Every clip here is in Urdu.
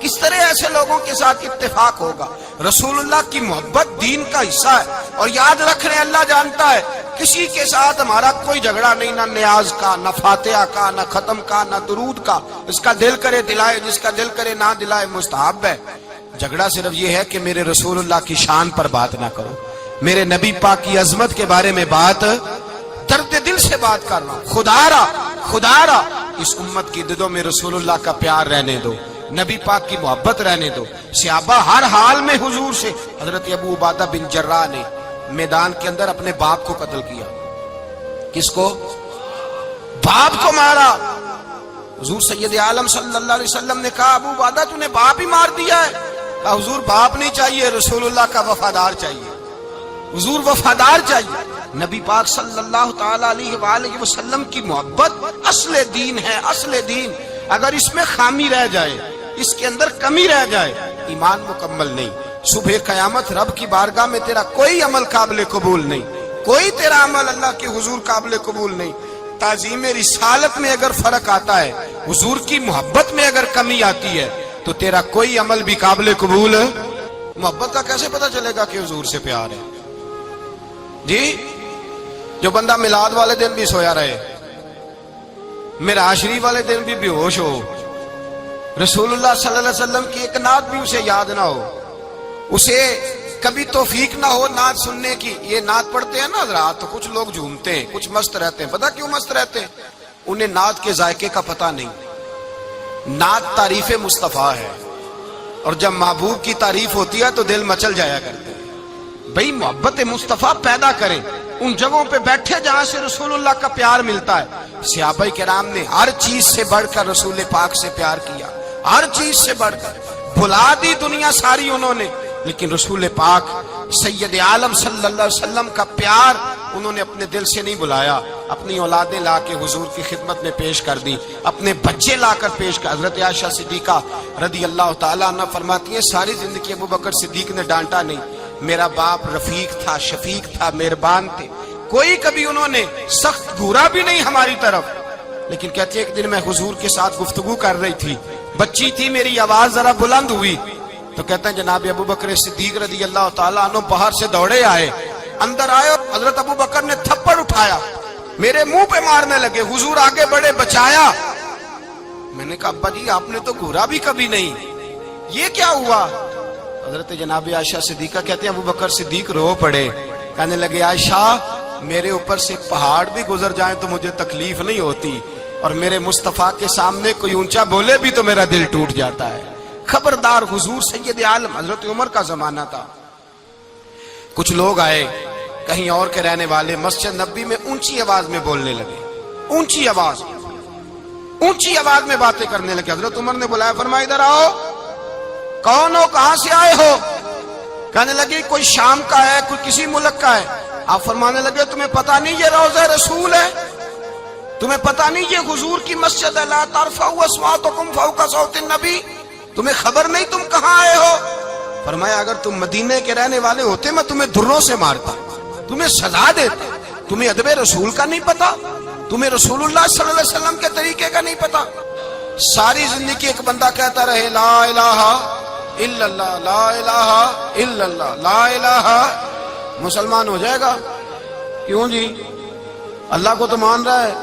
کس طرح ایسے لوگوں کے ساتھ اتفاق ہوگا؟ رسول اللہ کی محبت دین کا حصہ ہے، اور یاد رکھ رہے اللہ جانتا ہے کسی کے ساتھ ہمارا کوئی جھگڑا نہیں، نہ نیاز کا، نہ فاتحہ کا، نہ ختم کا، نہ درود کا۔ اس کا دل کرے دلائے، جس کا دل کرے نہ دلائے، مستحب ہے۔ جھگڑا صرف یہ ہے کہ میرے رسول اللہ کی شان پر بات نہ کرو، میرے نبی پاک کی عظمت کے بارے میں بات، درد دل سے بات کر رہا ہوں، خدا را اس امت کی دلوں میں رسول اللہ کا پیار رہنے دو، نبی پاک کی محبت رہنے دو۔ صحابہ ہر حال میں حضور سے، حضرت ابو عبیدہ بن جراح نے میدان کے اندر اپنے باپ کو قتل کیا۔ کس کو؟ باپ کو مارا۔ حضور سید عالم صلی اللہ علیہ وسلم نے کہا ابو عبیدہ تو نے باپ ہی مار دیا ہے؟ کہا حضور باپ نہیں چاہیے، رسول اللہ کا وفادار چاہیے، حضور وفادار چاہیے۔ نبی پاک صلی اللہ تعالی علیہ وآلہ وسلم کی محبت اصل دین ہے، اصل دین۔ اگر اس میں خامی رہ جائے، اس کے اندر کمی رہ جائے، ایمان مکمل نہیں۔ صبح قیامت رب کی بارگاہ میں تیرا کوئی عمل قابل قبول نہیں، کوئی تیرا عمل اللہ کے حضور قابل قبول نہیں۔ تعظیم رسالت میں اگر فرق آتا ہے، حضور کی محبت میں اگر کمی آتی ہے، تو تیرا کوئی عمل بھی قابل قبول ہے۔ محبت کا کیسے پتہ چلے گا کہ حضور سے پیار ہے؟ جی جو بندہ میلاد والے دن بھی سویا رہے، معراج شریف والے دن بھی بے ہوش ہو، رسول اللہ صلی اللہ علیہ وسلم کی ایک نعت بھی اسے یاد نہ ہو، اسے کبھی توفیق نہ ہو نعت سننے کی۔ یہ نعت پڑھتے ہیں نا حضرات تو کچھ لوگ جھومتے ہیں، کچھ مست رہتے ہیں۔ پتہ کیوں مست رہتے ہیں؟ انہیں نعت کے ذائقے کا پتہ نہیں۔ نعت تعریف مصطفیٰ ہے، اور جب محبوب کی تعریف ہوتی ہے تو دل مچل جایا کرتے ہیں۔ بھئی محبت مصطفیٰ پیدا کریں ان جگہوں پہ بیٹھے جہاں سے رسول اللہ کا پیار ملتا ہے۔ صحابہ کرام نے ہر چیز سے بڑھ کر رسول پاک سے پیار کیا، ہر چیز سے بڑھ کر۔ بھلا دی دنیا ساری انہوں نے، لیکن رسول پاک سید عالم صلی اللہ علیہ وسلم کا پیار انہوں نے اپنے دل سے نہیں بلایا۔ اپنی اولادیں لا کے حضور کی خدمت میں پیش کر دی، اپنے بچے لا کر پیش کر۔ حضرت عائشہ صدیقہ رضی اللہ تعالیٰ عنہ فرماتی ہیں ساری زندگی ابو بکر صدیق نے ڈانٹا نہیں، میرا باپ رفیق تھا، شفیق تھا، مہربان تھے، کوئی کبھی انہوں نے سخت گھورا بھی نہیں ہماری طرف۔ لیکن کہتے ہیں ایک دن میں حضور کے ساتھ گفتگو کر رہی تھی، بچی تھی، میری آواز ذرا بلند ہوئی تو کہتے ہیں جناب ابو بکر صدیق رضی اللہ تعالیٰ عنہ باہر سے دوڑے آئے، اندر آئے اور حضرت ابو بکر نے تھپڑ اٹھایا، میرے منہ پہ مارنے لگے۔ حضور آگے بڑھے، بچایا۔ میں نے کہا ابا جی آپ نے تو گھورا بھی کبھی نہیں، یہ کیا ہوا؟ حضرت جناب عائشہ صدیقہ کہتے ہیں ابو بکر صدیق رو پڑے، کہنے لگے عائشہ میرے اوپر سے پہاڑ بھی گزر جائیں تو مجھے تکلیف نہیں ہوتی، اور میرے مصطفیٰ کے سامنے کوئی اونچا بولے بھی تو میرا دل ٹوٹ جاتا ہے۔ خبردار، حضور سید عالم، حضرت عمر کا زمانہ تھا، کچھ لوگ آئے کہیں اور کے رہنے والے، مسجد نبوی میں اونچی آواز میں بولنے لگے، اونچی آواز میں باتیں کرنے لگے۔ حضرت عمر نے بلایا، فرمایا ادھر آؤ، کون ہو، کہاں سے آئے ہو؟ کہنے لگے کوئی شام کا ہے، کوئی کسی ملک کا ہے۔ آپ فرمانے لگے تمہیں پتہ نہیں یہ روضہ رسول ہے؟ تمہیں پتہ نہیں یہ حضور کی مسجد ہے؟ لا ترفعوا اصواتکم فوق صوت النبی، تمہیں خبر نہیں تم کہاں آئے ہو؟ فرمایا اگر تم مدینے کے رہنے والے ہوتے میں تمہیں دھروں سے مارتا، تمہیں سزا دیتا۔ تمہیں ادب رسول کا نہیں پتا؟ تمہیں رسول اللہ صلی اللہ علیہ وسلم کے طریقے کا نہیں پتا؟ ساری زندگی ایک بندہ کہتا رہے لا الہ الا اللہ، لا الہ الا اللہ، لا الہ، مسلمان ہو جائے گا؟ کیوں جی؟ اللہ کو تو مان رہا ہے،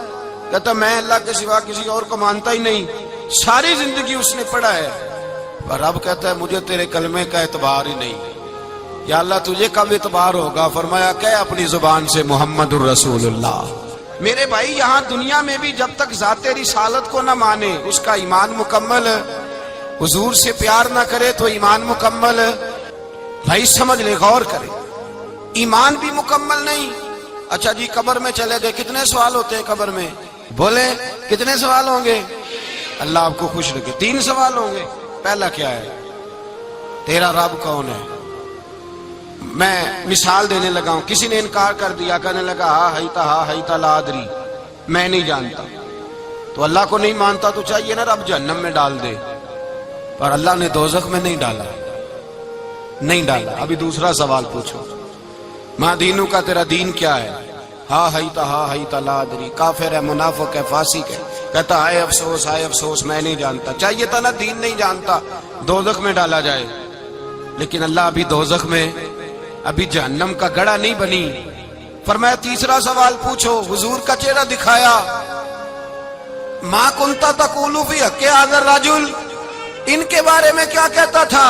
کہتا میں اللہ کے سوا کسی اور کو مانتا ہی نہیں، ساری زندگی اس نے پڑھا ہے، پر رب کہتا ہے مجھے تیرے کلمے کا اعتبار ہی نہیں۔ یا اللہ تجھے کب اعتبار ہوگا؟ فرمایا کہ اپنی زبان سے محمد الرسول اللہ۔ میرے بھائی یہاں دنیا میں بھی جب تک ذات رسالت کو نہ مانے اس کا ایمان مکمل، حضور سے پیار نہ کرے تو ایمان مکمل، بھائی سمجھ لے، غور کرے، ایمان بھی مکمل نہیں۔ اچھا جی قبر میں چلے گئے، کتنے سوال ہوتے ہیں قبر میں؟ بولے کتنے سوال ہوں گے؟ اللہ آپ کو خوش رکھے، 3 سوال ہوں گے۔ پہلا کیا ہے؟ تیرا رب کون ہے؟ میں مثال دینے لگا ہوں، کسی نے انکار کر دیا، کہنے لگا ہا ہیتا لا ادری، میں نہیں جانتا، تو اللہ کو نہیں مانتا تو چاہیے نا رب جہنم میں ڈال دے، پر اللہ نے دوزخ میں نہیں ڈالا، نہیں ڈالا۔ ابھی دوسرا سوال پوچھو، ماں دینوں کا تیرا دین کیا ہے؟ ہا ہیتا لا ادری، کافر ہے، منافق ہے، فاسق ہے، کہتا ہائے افسوس میں نہیں جانتا۔ چاہیے تھا نا دین نہیں جانتا دوزخ میں ڈالا جائے، لیکن اللہ ابھی دوزخ میں، ابھی جہنم کا گڑھا نہیں بنی۔ فرمایا تیسرا سوال پوچھو، حضور کا چہرہ دکھایا، ما کنتا تقول فی حق ھذا الرجل، ان کے بارے میں کیا کہتا تھا؟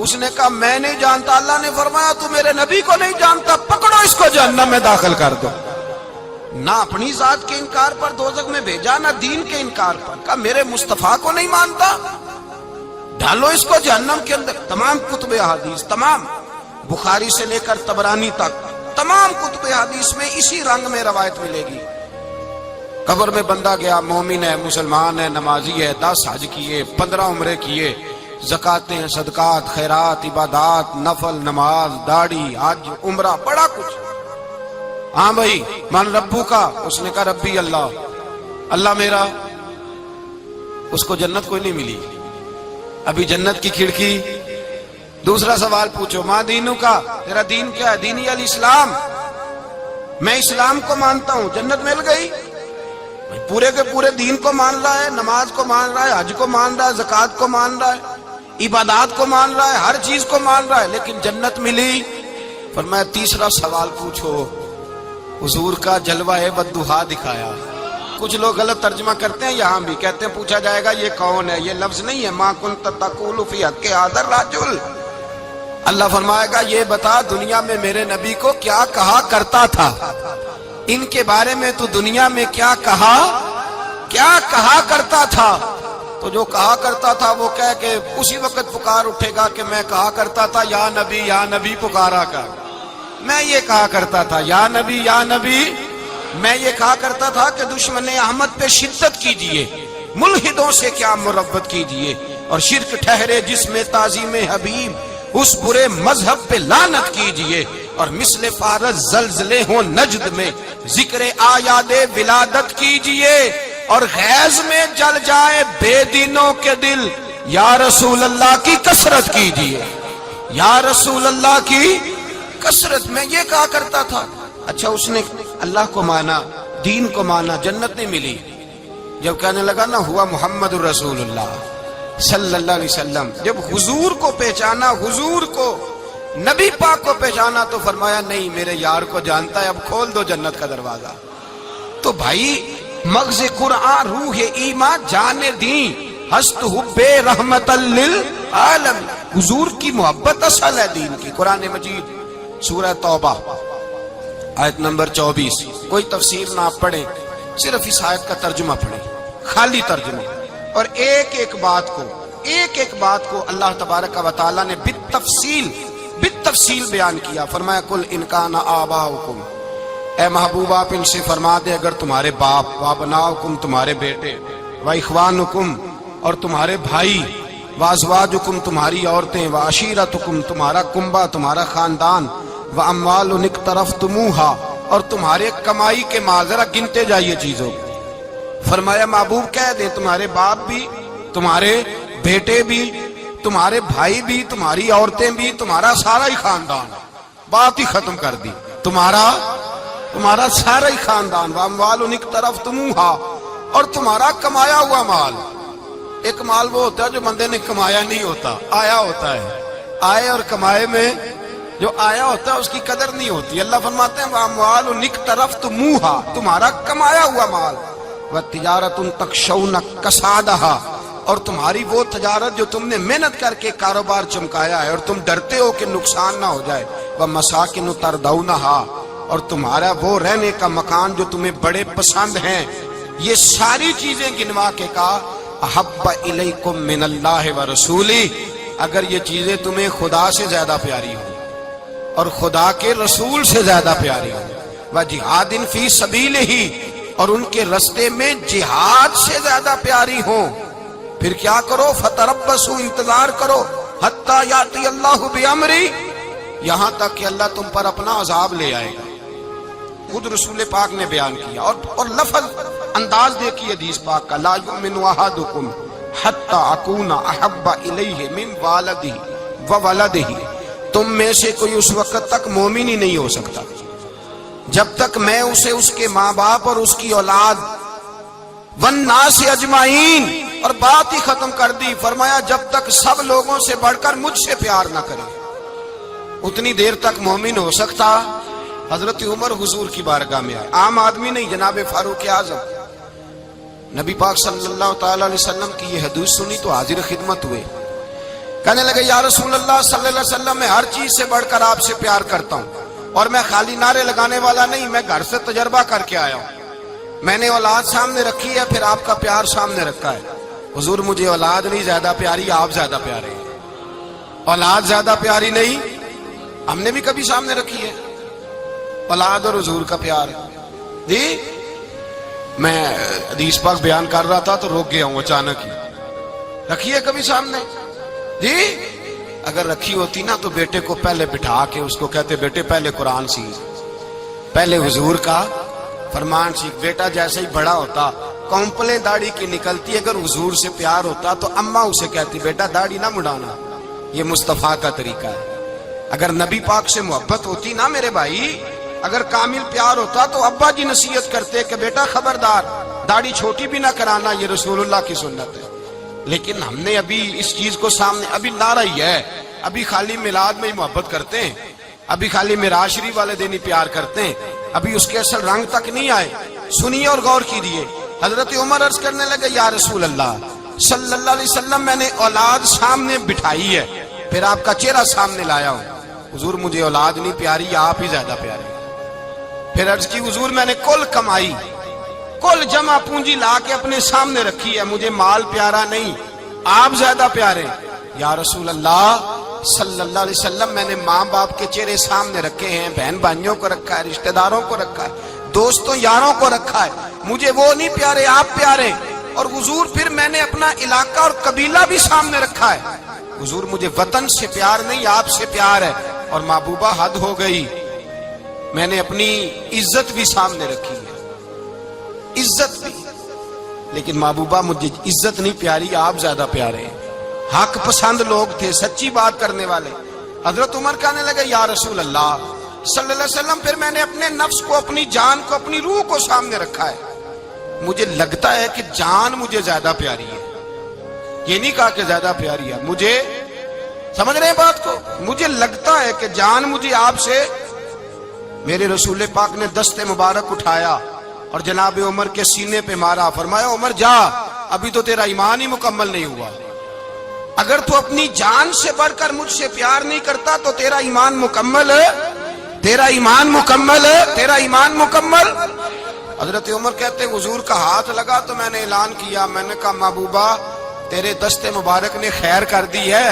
اس نے کہا میں نہیں جانتا۔ اللہ نے فرمایا تو میرے نبی کو نہیں جانتا، پکڑو اس کو جہنم میں داخل کر دو۔ نہ اپنی ذات کے انکار پر دوزخ میں بھیجا، نہ دین کے انکار پر، کہا میرے مصطفیٰ کو نہیں مانتا، ڈالو اس کو جہنم کے اندر۔ تمام کتب حدیث، تمام بخاری سے لے کر طبرانی تک، تمام کتب حدیث میں اسی رنگ میں روایت ملے گی۔ قبر میں بندہ گیا، مومن ہے، مسلمان ہے، نمازی ہے، 10 حج کیے، 15 عمرے کیے، زکاتیں، صدقات، خیرات، عبادات، نفل، نماز، داڑھی، حج، عمرہ، بڑا کچھ۔ ہاں بھائی من ربو کا، اس نے کہا ربی اللہ، اللہ میرا۔ اس کو جنت کوئی نہیں ملی، ابھی جنت کی کھڑکی۔ دوسرا سوال پوچھو، ماں دینو کا، تیرا دین کیا ہے؟ دینی الاسلام، میں اسلام کو مانتا ہوں، جنت مل گئی۔ پورے کے پورے دین کو مان رہا ہے، نماز کو مان رہا ہے، حج کو مان رہا ہے، زکات کو مان رہا ہے، عبادات کو مان رہا ہے، ہر چیز کو مان رہا ہے، لیکن جنت ملی۔ فرمایا تیسرا سوال پوچھو، حضور کا جلوہ بددہا دکھایا۔ کچھ لوگ غلط ترجمہ کرتے ہیں، یہاں بھی کہتے ہیں پوچھا جائے گا یہ کون ہے، یہ لفظ نہیں ہے، ما کنت تقول فی حق ھذا الرجل۔ اللہ فرمائے گا یہ بتا دنیا میں میرے نبی کو کیا کہا کرتا تھا، ان کے بارے میں تو دنیا میں کیا کہا کرتا تھا۔ تو جو کہا کرتا تھا وہ کہہ کے اسی وقت پکار اٹھے گا کہ میں کہا کرتا تھا یا نبی پکارا کر، میں یہ کہا کرتا تھا یا نبی، میں یہ کہا کرتا تھا کہ دشمن احمد پہ شدت کیجئے، ملحدوں سے کیا مربت کیجئے، اور شرک ٹھہرے جس میں تعظیم حبیب، اس برے مذہب پہ لعنت کیجئے، اور مثل فارس زلزلے ہوں نجد میں ذکر آیاد ولادت کیجئے، اور غیظ میں جل جائے بے دینوں کے دل، یا رسول اللہ کی کثرت کیجئے، یا رسول اللہ کی کثرت۔ میں یہ کہا کرتا تھا۔ اچھا اس نے اللہ کو مانا، دین کو مانا، جنت نہیں ملی۔ جب کہنے لگا نا ہوا محمد الرسول اللہ صلی اللہ علیہ وسلم، جب حضور کو پہچانا، حضور کو، نبی پاک کو پہچانا، تو فرمایا نہیں میرے یار کو جانتا ہے، اب کھول دو جنت کا دروازہ۔ تو بھائی مغز قرآن، روح ایمان، جان دین، ہست حب رحمت للعالم، حضور کی محبت اصل ہے دین کی۔ قرآن مجید سورہ توبہ آیت نمبر 24، کوئی تفسیر نہ آپ پڑھیں، صرف اس آیت کا ترجمہ پڑھیں، خالی ترجمہ، اور ایک ایک بات کو اللہ تبارک و تعالی نے بالتفصیل بیان کیا۔ فرمایا کل ان کان آباؤکم، اے محبوب آپ ان سے فرما دے اگر تمہارے باپ، وابناؤکم تمہارے بیٹے، واخوانکم اور تمہارے بھائی، وازواجکم تمہاری عورتیں، وعشیرتکم تمہارا کنبہ، تمہارا خاندان، واموال اقترفتموہا اور تمہارے کمائی کے مال، ذرا گنتے جائیے چیزوں کو۔ فرمایا محبوب کہہ دیں تمہارے باپ بھی، تمہارے بیٹے بھی، تمہارے بھائی بھی، تمہاری عورتیں بھی، تمہارا سارا ہی خاندان، بات ہی ختم کر دی، تمہارا سارا ہی خاندان، واموال اقترفتموہا اور تمہارا کمایا ہوا مال۔ ایک مال وہ ہوتا ہے جو بندے نے کمایا نہیں ہوتا، آیا ہوتا ہے، آئے اور کمائے میں جو آیا ہوتا ہے اس کی قدر نہیں ہوتی۔ اللہ فرماتے ہیں واموال اقترفتموہا، تمہارا کمایا ہوا مال، وتجارت تخشون کسادہا اور تمہاری وہ تجارت جو تم نے محنت کر کے کاروبار چمکایا ہے اور تم ڈرتے ہو کہ نقصان نہ ہو جائے، ومساکن تردونہا اور تمہارا وہ رہنے کا مکان جو تمہیں بڑے پسند ہیں۔ یہ ساری چیزیں گنوا کے کہا احب الیکم من اللہ ورسولہ، اگر یہ چیزیں تمہیں خدا سے زیادہ پیاری ہوں اور خدا کے رسول سے زیادہ پیاری ہوں، وجہاد فی سبیلہ اور ان کے رستے میں جہاد سے زیادہ پیاری ہوں، پھر کیا کرو؟ فتربصوا انتظار کرو، حتی یاتی اللہ بامری، یہاں تک کہ اللہ تم پر اپنا عذاب لے آئے گا۔ خود رسول پاک نے بیان کیا، اور لفظ انداز دیکھیے حدیث پاک کا، لا یؤمن احدکم حتی اکون احب الیہ من والدہ وولدہ، تم میں سے کوئی اس وقت تک مومن ہی نہیں ہو سکتا، جب تک میں اسے اس کے ماں باپ اور اس کی اولاد والناس اجمعین، اور بات ہی ختم کر دی، فرمایا جب تک سب لوگوں سے بڑھ کر مجھ سے پیار نہ کرے اتنی دیر تک مومن ہو سکتا۔ حضرت عمر حضور کی بارگاہ میں آئے، عام آدمی نہیں، جناب فاروق اعظم، نبی پاک صلی اللہ تعالی علیہ وسلم کی یہ حدیث سنی تو حاضر خدمت ہوئے، کہنے لگے یا رسول اللہ صلی اللہ علیہ وسلم، میں ہر چیز سے بڑھ کر آپ سے پیار کرتا ہوں، اور میں خالی نعرے لگانے والا نہیں، میں گھر سے تجربہ کر کے آیا ہوں، میں نے اولاد سامنے رکھی ہے، پھر آپ کا پیار سامنے رکھا ہے۔ حضور مجھے اولاد نہیں زیادہ پیاری، آپ زیادہ پیارے ہیں۔ اولاد زیادہ پیاری نہیں، ہم نے بھی کبھی سامنے رکھی ہے اولاد اور حضور کا پیار جی۔ میں حدیث پاک بیان کر رہا تھا تو روک گیا ہوں اچانک ہی، رکھی ہے کبھی سامنے جی؟ اگر رکھی ہوتی نا تو بیٹے کو پہلے بٹھا کے اس کو کہتے بیٹے پہلے قرآن سیکھ، پہلے حضور کا فرمان سیکھ۔ بیٹا جیسے ہی بڑا ہوتا کونپلیں داڑھی کی نکلتی، اگر حضور سے پیار ہوتا تو اماں اسے کہتی بیٹا داڑھی نہ مڑانا، یہ مصطفیٰ کا طریقہ ہے۔ اگر نبی پاک سے محبت ہوتی نا میرے بھائی، اگر کامل پیار ہوتا تو ابا جی نصیحت کرتے کہ بیٹا خبردار داڑھی چھوٹی بھی نہ کرانا، یہ رسول اللہ کی سنت ہے۔ لیکن ہم نے ابھی اس چیز کو سامنے، ابھی نعرہ ہی ہے، ابھی خالی میلاد میں ہی محبت کرتے ہیں، ابھی خالی معراج شریف والے دن ہی پیار کرتے ہیں، ابھی اس کے اصل رنگ تک نہیں آئے۔ سنیے اور غور کیجیے، حضرت عمر عرض کرنے لگے یا رسول اللہ صلی اللہ علیہ وسلم، میں نے اولاد سامنے بٹھائی ہے، پھر آپ کا چہرہ سامنے لایا ہوں، حضور مجھے اولاد نہیں پیاری، آپ ہی زیادہ پیارے۔ پھر عرض کی حضور میں نے کل کمائی، کل جمع پونجی لا کے اپنے سامنے رکھی ہے، مجھے مال پیارا نہیں، آپ زیادہ پیارے۔ یا رسول اللہ صلی اللہ علیہ وسلم، میں نے ماں باپ کے چہرے سامنے رکھے ہیں، بہن بھائیوں کو رکھا ہے، رشتہ داروں کو رکھا ہے، دوستوں یاروں کو رکھا ہے، مجھے وہ نہیں پیارے، آپ پیارے۔ اور حضور پھر میں نے اپنا علاقہ اور قبیلہ بھی سامنے رکھا ہے، حضور مجھے وطن سے پیار نہیں، آپ سے پیار ہے۔ اور محبوبہ حد ہو گئی، میں نے اپنی عزت بھی سامنے رکھی ہے، عزت بھی، لیکن محبوبہ مجھے عزت نہیں پیاری، آپ زیادہ پیارے ہیں۔ حق پسند لوگ تھے، سچی بات کرنے والے۔ حضرت عمر کہنے لگے یا رسول اللہ صلی اللہ علیہ وسلم، پھر میں نے اپنے نفس کو، اپنی جان کو، اپنی روح کو سامنے رکھا ہے، مجھے لگتا ہے کہ جان مجھے زیادہ پیاری ہے، یہ نہیں کہا کہ زیادہ پیاری ہے، مجھے، سمجھ رہے ہیں بات کو، مجھے لگتا ہے کہ جان مجھے آپ سے۔ میرے رسول پاک نے دست مبارک اٹھایا اور جناب عمر کے سینے پہ مارا، فرمایا عمر جا، ابھی تو تیرا ایمان ہی مکمل نہیں ہوا، اگر تو اپنی جان سے بڑھ کر مجھ سے پیار نہیں کرتا تو تیرا ایمان مکمل ہے، تیرا ایمان مکمل ہے، تیرا ایمان مکمل۔ حضرت عمر کہتے ہیں حضور کا ہاتھ لگا تو میں نے اعلان کیا، میں نے کہا محبوبہ تیرے دست مبارک نے خیر کر دی ہے،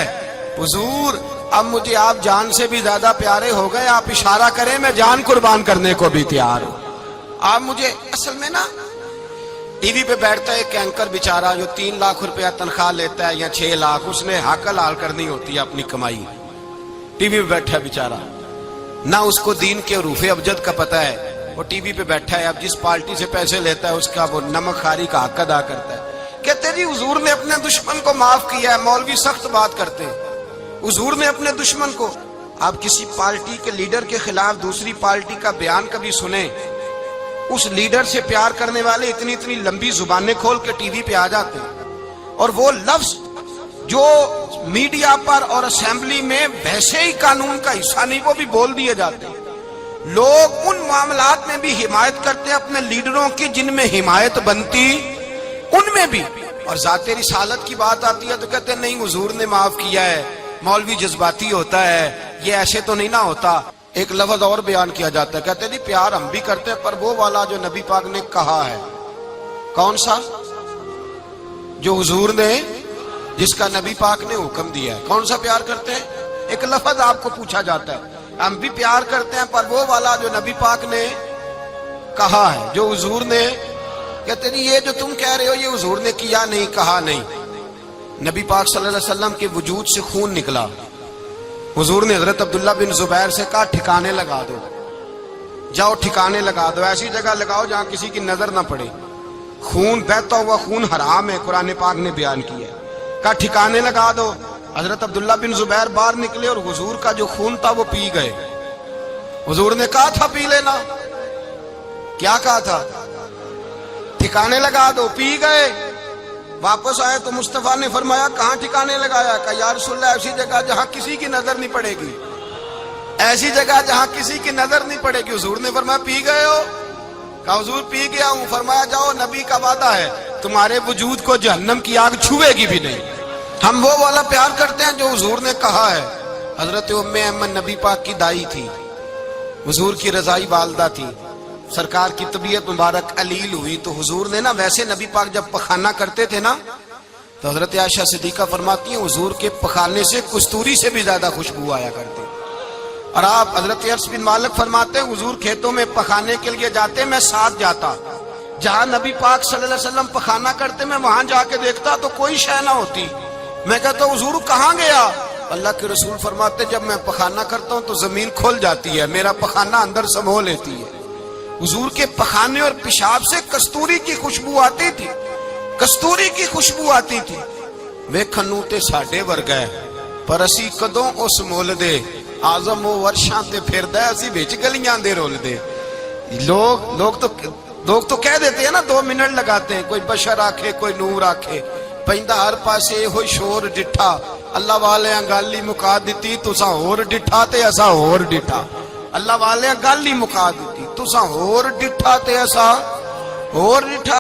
حضور اب مجھے آپ جان سے بھی زیادہ پیارے ہو گئے، آپ اشارہ کریں میں جان قربان کرنے کو بھی تیار ہوں۔ آپ مجھے، اصل میں نا ٹی وی پہ بیٹھتا ہے ایک اینکر بیچارہ جو 3 لاکھ روپیہ تنخواہ لیتا ہے یا 6 لاکھ، اس نے حق حلال کرنی ہوتی ہے اپنی کمائی، ٹی وی پہ بیٹھا ہے بیچارہ، نہ اس کو دین کے حروف ابجد کا پتہ ہے، وہ ٹی وی پہ بیٹھا ہے، اب جس پارٹی سے پیسے لیتا ہے اس کا وہ نمک خاری کا حق ادا کرتا ہے۔ کہتے جی حضور نے اپنے دشمن کو معاف کیا ہے، مولوی سخت بات کرتے ہیں، حضور نے اپنے دشمن کو، آپ کسی پارٹی کے لیڈر کے خلاف دوسری پارٹی کا بیان کبھی سنیں، اس لیڈر سے پیار کرنے والے اتنی اتنی لمبی زبانیں کھول کے ٹی وی پہ آ جاتے ہیں، اور وہ لفظ جو میڈیا پر اور اسمبلی میں ویسے ہی قانون کا حصہ نہیں وہ بھی بول دیے جاتے ہیں۔ لوگ ان معاملات میں بھی حمایت کرتے ہیں اپنے لیڈروں کی جن میں حمایت بنتی ان میں بھی، اور ذات رسالت کی بات آتی ہے تو کہتے ہیں نہیں حضور نے معاف کیا ہے، مولوی جذباتی ہوتا ہے، یہ ایسے تو نہیں نہ ہوتا۔ ایک لفظ اور بیان کیا جاتا ہے، کہتے ہیں جی پیار ہم بھی کرتے ہیں پر وہ والا جو نبی پاک نے کہا ہے، کون سا؟ جو حضور نے، جس کا نبی پاک نے حکم دیا ہے، کون سا پیار کرتے ہیں؟ ایک لفظ آپ کو پوچھا جاتا ہے، ہم بھی پیار کرتے ہیں پر وہ والا جو نبی پاک نے کہا ہے، جو حضور نے، کہتے ہیں یہ جو تم کہہ رہے ہو یہ حضور نے کیا نہیں، کہا نہیں۔ نبی پاک صلی اللہ علیہ وسلم کے وجود سے خون نکلا، حضور نے حضرت عبداللہ بن زبیر سے کہا ٹھکانے لگا دو، جاؤ ٹھکانے لگا دو، ایسی جگہ لگاؤ جہاں کسی کی نظر نہ پڑے، خون بہتا ہوا خون حرام ہے، قرآن پاک نے بیان کیا ہے، کہا ٹھکانے لگا دو۔ حضرت عبداللہ بن زبیر باہر نکلے اور حضور کا جو خون تھا وہ پی گئے، حضور نے کہا تھا پی لینا، کیا کہا تھا؟ ٹھکانے لگا دو. پی گئے, واپس آئے تو مصطفیٰ نے فرمایا کہاں ٹھکانے لگایا؟ کہا یا رسول اللہ ایسی جگہ جہاں کسی کی نظر نہیں پڑے گی, ایسی جگہ جہاں کسی کی نظر نہیں پڑے گی. حضور نے فرمایا پی گئے ہو؟ کہا حضور پی گیا ہوں. فرمایا جاؤ, نبی کا وعدہ ہے تمہارے وجود کو جہنم کی آگ چھوئے گی بھی نہیں. ہم وہ والا پیار کرتے ہیں جو حضور نے کہا ہے. حضرت ام ایمن نبی پاک کی دائی تھی, حضور کی رضائی والدہ تھی. سرکار کی طبیعت مبارک علیل ہوئی تو حضور نے نا, ویسے نبی پاک جب پخانہ کرتے تھے نا تو حضرت عائشہ صدیقہ فرماتی ہیں حضور کے پخانے سے کستوری سے بھی زیادہ خوشبو آیا کرتی. اور آپ حضرت انس بن مالک فرماتے ہیں حضور کھیتوں میں پخانے کے لیے جاتے, میں ساتھ جاتا. جہاں نبی پاک صلی اللہ علیہ وسلم پخانہ کرتے میں وہاں جا کے دیکھتا تو کوئی شے نہ ہوتی. میں کہتا حضور کہاں گیا؟ اللہ کے رسول فرماتے جب میں پخانہ کرتا ہوں تو زمین کھل جاتی ہے, میرا پخانہ اندر سمو لیتی ہے. حضور کے پخانے اور پیشاب سے کستوری کی خوشبو آتی تھی, کستوری کی خوشبو آتی تھی. ویکھنوں تے ساڈے ورگا ہے پر اسی کدوں اس مول دے, آزم وہ ورشاں تے پھردا ہے اسی وچ گلیاں دے رول دے. لوگ تو کہہ دیتے ہیں نا 2 منٹ لگاتے ہیں, کوئی بشر آکھے کوئی نور آکھے, پیندا ہر پاسے ہوئی شور ڈٹھا. اللہ والے گل ہی مکا دتی, تساں ہور ڈٹھا تے اساں ہور ڈٹھا. اللہ والے گل ہی مکا دتی, تساں ہور ڈٹھا تے اساں ہور ڈٹھا.